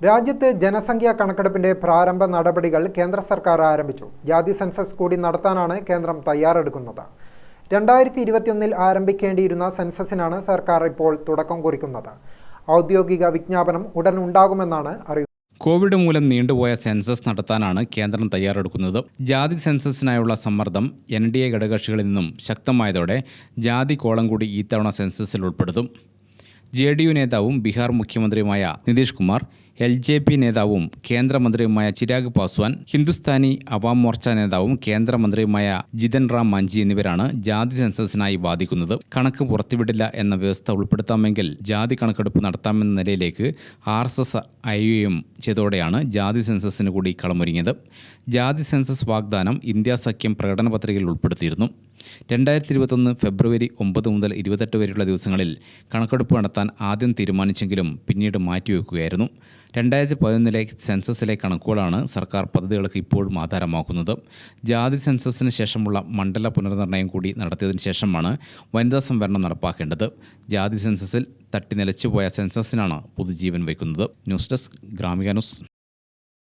രാജ്യത്ത് ജനസംഖ്യാ കണക്കെടുപ്പിന്റെ പ്രാരംഭ നടപടികൾ കേന്ദ്ര സർക്കാർ ആരംഭിച്ചു. ജാതി സെൻസസ് കൂടി നടത്താനാണ് കേന്ദ്രം തയ്യാറെടുക്കുന്നത്. 2021 ആരംഭിക്കേണ്ടിയിരുന്ന സെൻസസിനാണ് സർക്കാർ ഇപ്പോൾ തുടക്കം കുറിക്കുന്നത്. ഔദ്യോഗിക വിജ്ഞാപനം ഉടൻ ഉണ്ടാകുമെന്നാണ് അറിയുന്നത്. കോവിഡ് മൂലം നീണ്ടുപോയ സെൻസസ് നടത്താനാണ് കേന്ദ്രം തയ്യാറെടുക്കുന്നത്. ജാതി സെൻസസിനായുള്ള സമ്മർദ്ദം NDA ഘടകകക്ഷികളിൽ നിന്നും ശക്തമായതോടെ ജാതി കോളം കൂടി ഇത്തവണ സെൻസസിൽ ഉൾപ്പെടുത്തും. JDU നേതാവും ബീഹാർ മുഖ്യമന്ത്രിയുമായ നിതീഷ് കുമാർ, LJP നേതാവും കേന്ദ്രമന്ത്രിയുമായ ചിരാഗ് പാസ്വാൻ, ഹിന്ദുസ്ഥാനി അവാം മോർച്ച നേതാവും കേന്ദ്രമന്ത്രിയുമായ ജിതൻ റാം മാഞ്ചി എന്നിവരാണ് ജാതി സെൻസസിനായി വാദിക്കുന്നത്. കണക്ക് പുറത്തുവിടില്ല എന്ന വ്യവസ്ഥ ഉൾപ്പെടുത്താമെങ്കിൽ ജാതി കണക്കെടുപ്പ് നടത്താമെന്ന നിലയിലേക്ക് RSS IUM ചെയ്തോടെയാണ് ജാതി സെൻസസിന് കൂടി കളമൊരുങ്ങിയത്. ജാതി സെൻസസ് വാഗ്ദാനം ഇന്ത്യ സഖ്യം പ്രകടന പത്രികയിൽ ഉൾപ്പെടുത്തിയിരുന്നു. 2021 ഫെബ്രുവരി 9 മുതൽ 28 വരെയുള്ള ദിവസങ്ങളിൽ കണക്കെടുപ്പ് നടത്താൻ ആദ്യം തീരുമാനിച്ചെങ്കിലും പിന്നീട് മാറ്റിവെക്കുകയായിരുന്നു. 2011 സെൻസസിലെ കണക്കുകളാണ് സർക്കാർ പദ്ധതികൾക്ക് ഇപ്പോഴും ആധാരമാക്കുന്നത്. ജാതി സെൻസസിന് ശേഷമുള്ള മണ്ഡല പുനർനിർണ്ണയം കൂടി നടത്തിയതിനു ശേഷമാണ് വനിതാ സംവരണം നടപ്പാക്കേണ്ടത്. ജാതി സെൻസസിൽ തട്ടി നിലച്ചുപോയ സെൻസസിനാണ് പുതുജീവൻ വയ്ക്കുന്നത്. News desk Gramika news.